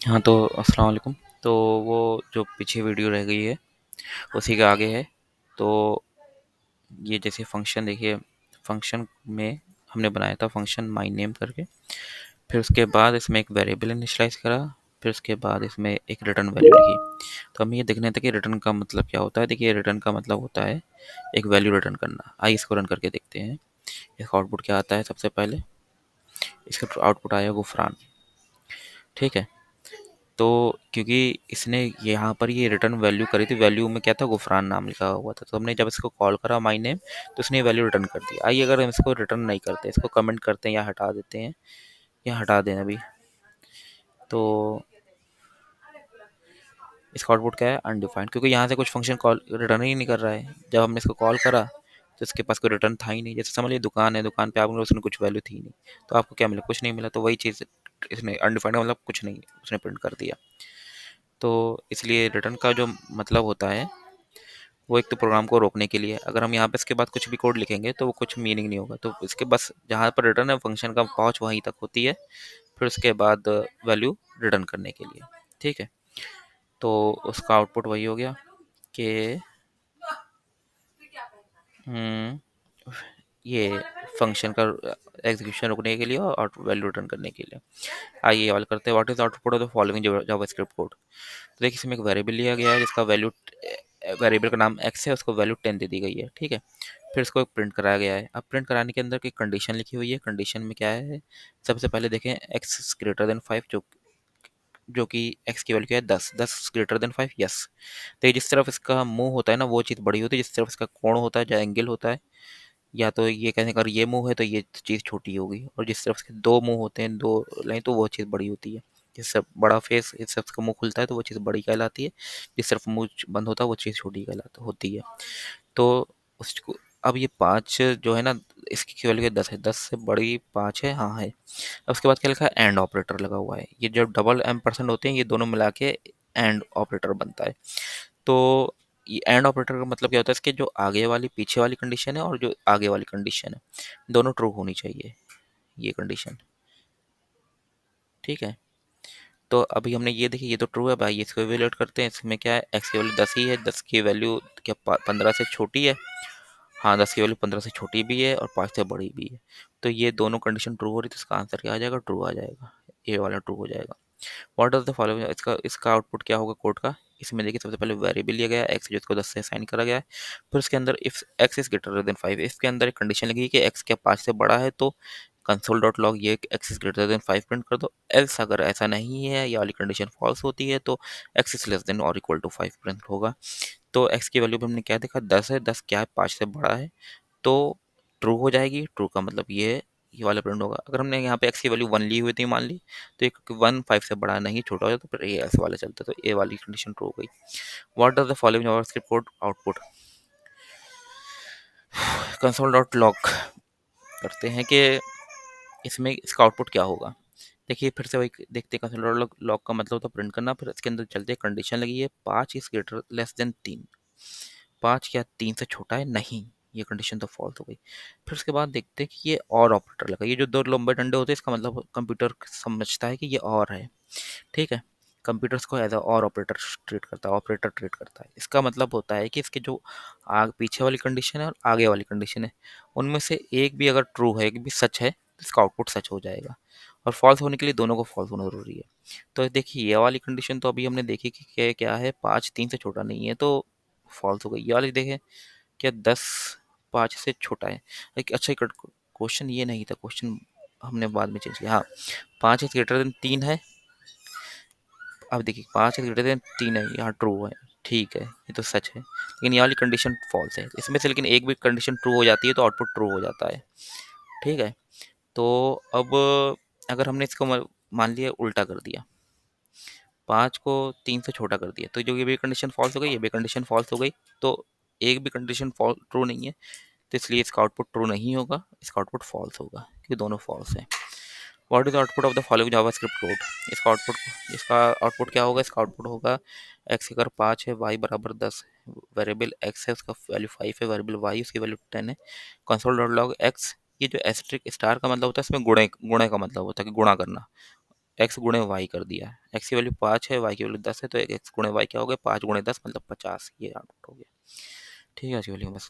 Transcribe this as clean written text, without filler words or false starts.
हाँ, तो अस्सलाम वालेकुम। तो वो जो पीछे वीडियो रह गई है उसी के आगे है। तो ये जैसे फंक्शन देखिए, फंक्शन में हमने बनाया था फंक्शन माय नेम करके। फिर उसके बाद इसमें एक वेरिएबल इनिशियलाइज करा। फिर उसके बाद इसमें एक रिटर्न वैल्यू लिखी। तो हमें ये देखना था कि रिटर्न का मतलब क्या होता है। देखिए, रिटर्न का मतलब होता है एक वैल्यू रिटर्न करना। आइए इसको रन करके देखते हैं। इसका आउटपुट क्या आता है। सबसे पहले इसका आउटपुट आया गुफरान। ठीक है। तो क्योंकि इसने यहाँ पर ये रिटर्न वैल्यू करी थी, वैल्यू में क्या था, गुफरान नाम लिखा हुआ था। तो हमने जब इसको कॉल करा माई नेम, तो इसने वैल्यू रिटर्न कर दी। आइए अगर हम इसको रिटर्न नहीं करते, इसको कमेंट करते हैं या हटा देते हैं, या हटा दें अभी, तो इसका आउटपुट क्या है, अनडिफाइंड, क्योंकि यहाँ से कुछ फंक्शन कॉल रिटर्न ही नहीं कर रहा है। जब हमने इसको कॉल करा तो इसके पास कोई रिटर्न था ही नहीं। जैसे समझ लीजिए दुकान है, दुकान पे आप गए, उसने कुछ वैल्यू थी नहीं, तो आपको क्या मिला, कुछ नहीं मिला। तो वही चीज़ इसने अनडिफाइंड मतलब कुछ नहीं उसने प्रिंट कर दिया। तो इसलिए रिटर्न का जो मतलब होता है वो एक तो प्रोग्राम को रोकने के लिए। अगर हम यहाँ पे इसके बाद कुछ भी कोड लिखेंगे तो वो कुछ मीनिंग नहीं होगा। तो इसके बस जहाँ पर रिटर्न है फंक्शन का पहुँच वहीं तक होती है। फिर उसके बाद वैल्यू रिटर्न करने के लिए। ठीक है। तो उसका आउटपुट वही हो गया कि हम्म, ये फंक्शन का एग्जीक्यूशन रोकने के लिए और वैल्यू रिटर्न करने के लिए। आइए ये वाला करते हैं। What is output of the following JavaScript code. तो देखिए, इसमें एक वेरिएबल लिया गया है जिसका वैल्यू, वेरिएबल का नाम x है, उसको वैल्यू 10 दे दी गई है। ठीक है। फिर इसको प्रिंट कराया गया है। अब प्रिंट कराने के अंदर की कंडीशन लिखी हुई है। कंडीशन में क्या है, सबसे पहले देखें x ग्रेटर देन 5, जो कि x की वैल्यू क्या है, 10। 10 ग्रेटर देन 5, यस। तो ये जिस तरफ इसका मुंह होता है ना, वो चीज़ बड़ी होती है। जिस तरफ इसका कोण होता है, जो एंगल होता है, या तो ये कहने का अगर ये मुंह है तो ये चीज़ छोटी होगी, और जिस तरफ इसके दो मुंह होते हैं, दो लाइन, तो वो चीज़ बड़ी होती है। जिससे बड़ा फेस, इस तरफ का मुंह खुलता है तो वो चीज़ बड़ी कहलाती है। जिस तरफ मुंह बंद होता है वो चीज़ छोटी कहलाती होती है। तो उसको, अब ये 5 जो है ना, इसकी वैल्यू 10 है, 10 से बड़ी 5 है, हाँ है। अब उसके बाद क्या लिखा है, एंड ऑपरेटर लगा हुआ है। ये जब डबल एम परसेंट होते हैं, ये दोनों मिला के एंड ऑपरेटर बनता है। तो ये एंड ऑपरेटर का मतलब क्या होता है, इसके जो आगे वाली पीछे वाली कंडीशन है और जो आगे वाली कंडीशन है, दोनों ट्रू होनी चाहिए, ये कंडीशन। ठीक है। तो अभी हमने ये देखी, ये तो ट्रू है भाई, इसको इवेल्युएट करते हैं। इसमें क्या है, एक्स की वैल्यू 10 ही है। 10 की वैल्यू क्या 15 से छोटी है। हाँ, 10 की वैल्यू 15 से छोटी भी है और 5 से बड़ी भी है। तो ये दोनों कंडीशन ट्रू हो रही है, तो इसका आंसर क्या आ जाएगा, ट्रू आ जाएगा। ये वाला ट्रू हो जाएगा। व्हाट डज द फॉलोइंग, इसका इसका आउटपुट क्या होगा कोड का। इसमें देखिए, सबसे पहले वेरिएबल लिया गया है एक्स, जिसको 10 से असाइन करा गया है। फिर उसके अंदर if x is greater than 5, इसके अंदर एक कंडीशन लगी कि एक्स क्या 5 से बड़ा है, तो कंसोल डॉट लॉग ये x is greater than 5 print कर दो। एल्स अगर ऐसा नहीं है, ये वाली कंडीशन फॉल्स होती है, तो एक्स इज लेस देन और इक्वल टू 5 प्रिंट होगा। तो एक्स की वैल्यू भी हमने क्या देखा, 10 है। 10 क्या है, 5 से बड़ा है, तो ट्रू हो जाएगी। ट्रू का मतलब ये वाला प्रिंट होगा। अगर हमने यहाँ पे एक्स की वैल्यू 1 ली हुई थी मान ली, तो एक 1 5 से बड़ा नहीं, छोटा हो जाता, तो फिर ये ऐसे वाला चलता, तो ए वाली कंडीशन ट्रू हो गई। What does the following JavaScript code output. Console dot log करते हैं कि इसमें इसका आउटपुट क्या होगा। देखिए, फिर से वही देखते हैं। कंसोल डॉट लॉग का मतलब होता है प्रिंट करना। फिर इसके अंदर चलते हैं, कंडीशन लगी है 5 इज ग्रेटर लेस देन 3। 5 क्या 3 से छोटा है, नहीं, ये कंडीशन तो फॉल्स हो गई। फिर उसके बाद देखते हैं कि ये और ऑपरेटर लगा। ये जो दो लंबे डंडे होते हैं, इसका मतलब कंप्यूटर समझता है कि ये और है। ठीक है। कंप्यूटर्स को एज अ और ऑपरेटर ट्रीट करता है, ऑपरेटर ट्रीट करता है। इसका मतलब होता है कि इसके जो आग पीछे वाली कंडीशन है और आगे वाली कंडीशन है, उनमें से एक भी अगर ट्रू है, एक भी सच है, तो इसका आउटपुट सच हो जाएगा। और फॉल्स होने के लिए दोनों को फॉल्स होना जरूरी है। तो देखिए, ये वाली कंडीशन तो अभी हमने देखी कि क्या क्या है, 5 3 से छोटा नहीं है, तो फॉल्स हो गई। ये वाली देखें, क्या 10 5 से छोटा है। एक अच्छा क्वेश्चन ये नहीं था, क्वेश्चन हमने बाद में चेंज किया। हाँ, 5 इज ग्रेटर देन 3 है। अब देखिए, 5 इज ग्रेटर देन 3 है, यहाँ ट्रू है। ठीक है, ये तो सच है, लेकिन ये वाली कंडीशन फॉल्स है इसमें से। लेकिन एक भी कंडीशन ट्रू हो जाती है तो आउटपुट ट्रू हो जाता है। ठीक है। तो अब अगर हमने इसको मान लिया उल्टा कर दिया, 5 को 3 से छोटा कर दिया, तो जो ये भी कंडीशन फॉल्स हो गई, ये भी कंडीशन फॉल्स हो गई। तो एक भी कंडीशन फॉल ट्रू नहीं है, तो इसलिए इसका आउटपुट ट्रू नहीं होगा, इसका आउटपुट फॉल्स होगा, क्योंकि दोनों फॉल्स हैं। What is output of the following JavaScript code. इसका आउटपुट क्या होगा, इसका आउटपुट होगा एक्स अगर 5 है, वाई बराबर 10 है, वेरिएबल एक्स है, उसका वैल्यू 5 है, वेरिएबल वाई उसकी वैल्यू 10 है, कंसोल डॉट लॉग एक्स। ये जो एस्ट्रिक स्टार का मतलब होता है, इसमें गुणे गुणे का मतलब होता है कि गुणा करना। एक्स गुणे वाई कर दिया। एक्स की वैल्यू 5 है, वाई की वैल्यू 10 है, तो एक्स गुणे वाई क्या हो गया, 5 गुणे 10 मतलब 50, ये आउटपुट हो गया। ठीक है, इसकी वैल्यू बस